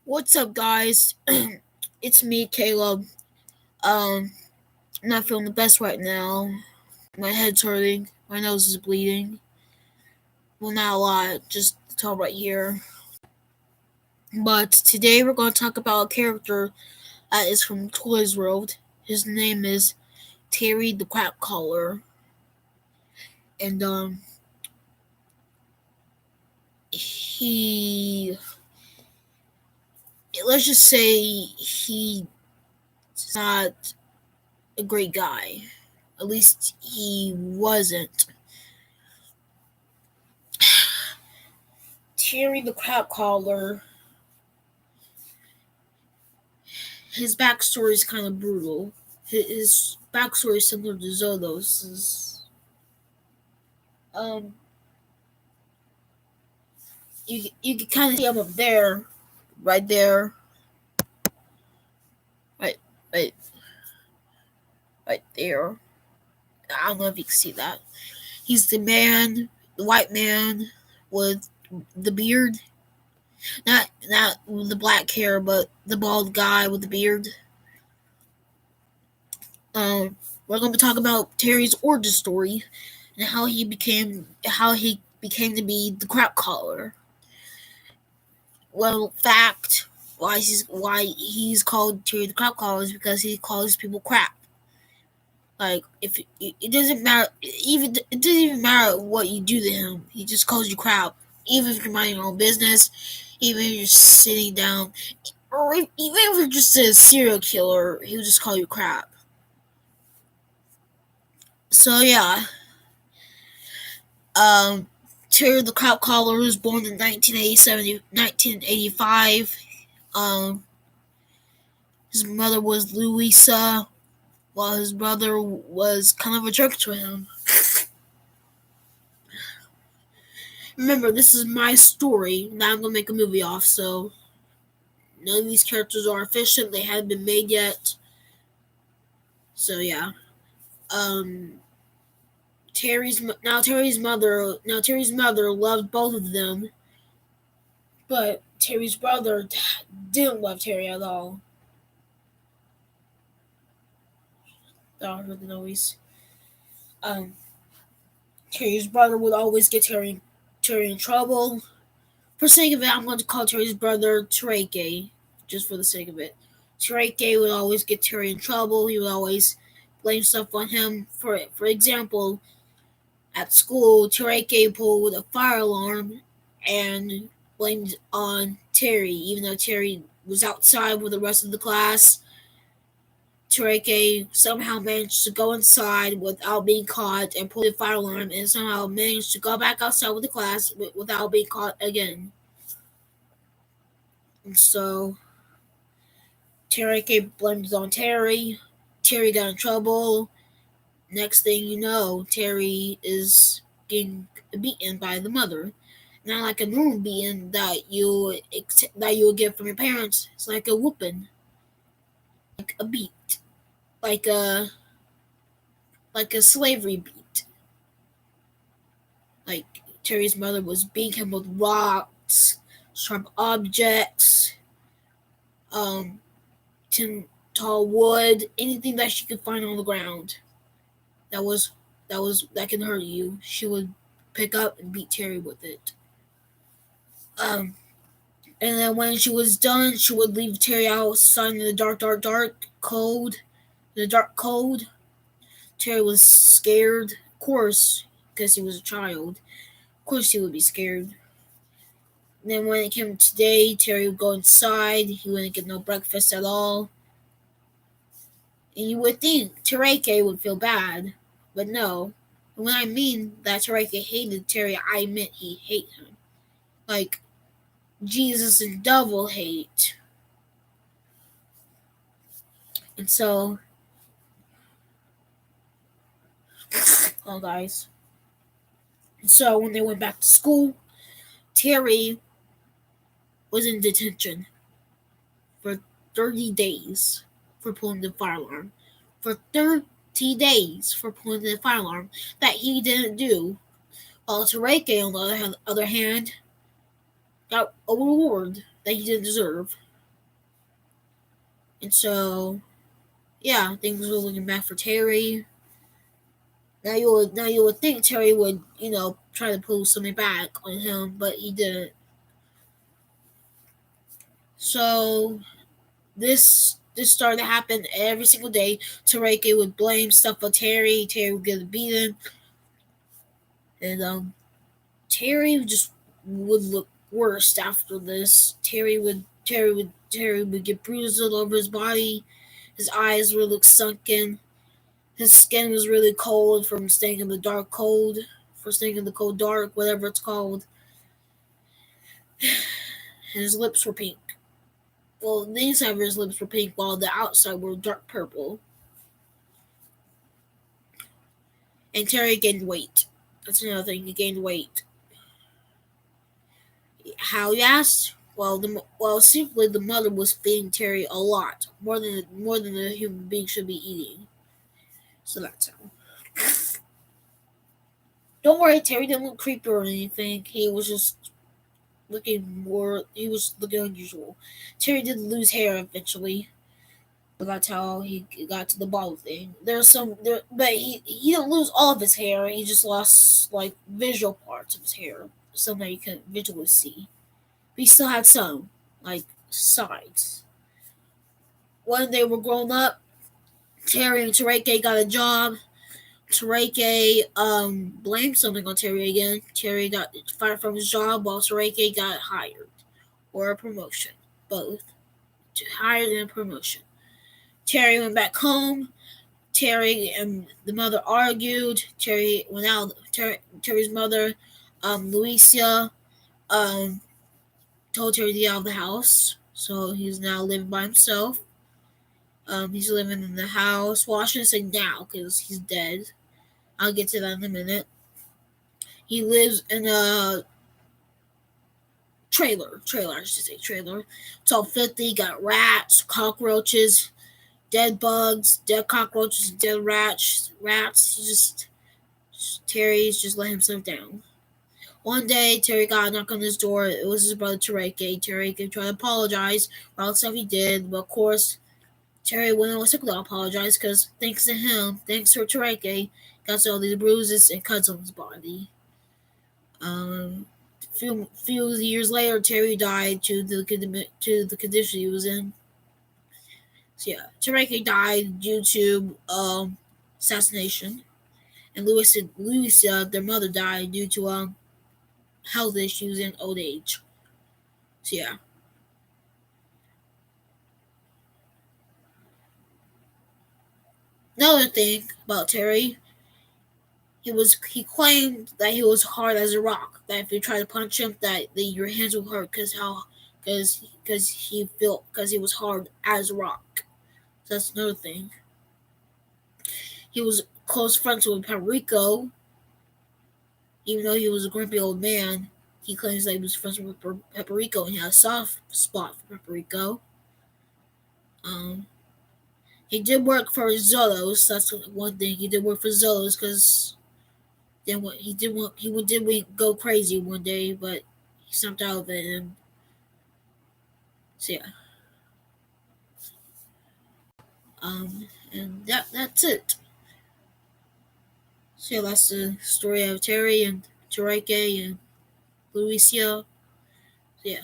What's up, guys? It's me, Caleb. Um, I'm not feeling the best right now. My head's hurting. My nose is bleeding. Well, not a lot, just the top right here. But today we're going to talk about a character that is from Toys World. His name is Terry the Crap Caller, and he let's just say he's not a great guy. At least he wasn't. Terry the Crap Caller, his backstory is kind of brutal. His backstory is similar to Zolos's. Um, you can kind of see him up there, right there, right, right, right there. I don't know if you can see that. He's the man, the white man with the beard, not the black hair, but the bald guy with the beard. We're going to talk about Terry's origin story and how he became to be the crap caller. Well, fact why he's called Terry the Crap Caller is because he calls people crap. Like if it doesn't matter, even it doesn't even matter what you do to him, he just calls you crap. Even if you're minding your own business, even if you're sitting down, or even if you're just a serial killer, he'll just call you crap. So yeah, um, Terry the Crap Caller was born in 1985. Um, his mother was Louisa, while his brother was kind of a jerk to him. Remember, this is my story that I'm gonna make a movie off, so none of these characters are efficient. They haven't been made yet. So yeah. Um Terry's mother loved both of them, but Terry's brother didn't love Terry at all. I heard the noise. Um Terry's brother would always get Terry in trouble. For the sake of it, I'm going to call Terry's brother Tereke, just for the sake of it. Tereke would always get Terry in trouble. He would always blame stuff on him. For example, at school, Tereke pulled a fire alarm and blamed on Terry, even though Terry was outside with the rest of the class. Tereke somehow managed to go inside without being caught and pull the fire alarm, and somehow managed to go back outside with the class without being caught again. And so Terry blames on Terry. Terry got in trouble. Next thing you know, Terry is getting beaten by the mother. Not like a normal beating that you get from your parents. It's like a whooping, like a beat, like a slavery beat. Like Terry's mother was beating him with rocks, sharp objects, um, tin tall wood, anything that she could find on the ground that was that can hurt you. She would pick up and beat Terry with it. Um, and then when she was done, she would leave Terry outside in the dark cold. The dark cold. Terry was scared, of course, because he was a child. Of course, he would be scared. And then when it came to day, Terry would go inside. He wouldn't get no breakfast at all. And you would think Tereke would feel bad, but no. And when I mean that Tereke hated Terry, I meant he hated him. Like Jesus and devil hate. And so, oh guys. And so when they went back to school, Terry was in detention for 30 days for pulling the fire alarm. For 30 days for pulling the fire alarm that he didn't do. While Tereke, on the other hand, got a reward that he didn't deserve. And so, yeah, things were looking bad for Terry. Now you would think Terry would, try to pull something back on him, but he didn't. So this started to happen every single day. Tareke would blame stuff on Terry. Terry would get beaten, and Terry just would look worse after this. Terry would get bruises all over his body. His eyes would look sunken. His skin was really cold from staying in the dark cold, for staying in the cold dark, whatever it's called. And his lips were pink. Well, the inside of his lips were pink, while the outside were dark purple. And Terry gained weight. That's another thing. He gained weight. How, you asked? Simply the mother was feeding Terry a lot, more than a human being should be eating. So that's how. Don't worry, Terry didn't look creepy or anything. He was just looking more. He was looking unusual. Terry did lose hair eventually, but that's how he got to the bottle thing. But he didn't lose all of his hair. He just lost like visual parts of his hair, something that you couldn't visually see. But he still had some, like sides. When they were grown up, Terry and Tareke got a job. Tareke blamed something on Terry again. Terry got fired from his job while Tareke got hired. Or a promotion. Both. Hired and a promotion. Terry went back home. Terry and the mother argued. Terry went out. Terry's mother, Luisa, um, told Terry to get out of the house. So he's now living by himself. He's living in the house. Well, I shouldn't say now because he's dead. I'll get to that in a minute. He lives in a trailer. I should say trailer. It's all filthy. Got rats, cockroaches, dead bugs, dead cockroaches, dead rats. Terry's just let himself down. One day, Terry got a knock on his door. It was his brother Tareke. Tareke tried to apologize for all the stuff he did, but of course, Terry wouldn't listen to apologize because thanks to him, thanks to Tareke, got all these bruises and cuts on his body. Few years later, Terry died to the condition he was in. So yeah, Tareke died due to assassination, and Louisa, their mother, died due to health issues and old age. So yeah. Another thing about Terry, he claimed that he was hard as a rock. That if you try to punch him, that your hands will hurt because he was hard as a rock. So that's another thing. He was close friends with Perico, even though he was a grumpy old man. He claims that he was friends with Perico and he had a soft spot for Perico. Um, he did work for Zolos. That's one thing. He did work for Zolos because then he did go crazy one day, but he snapped out of it. And so yeah, and that's it. So yeah, that's the story of Terry and Tareke and Lucia. So yeah.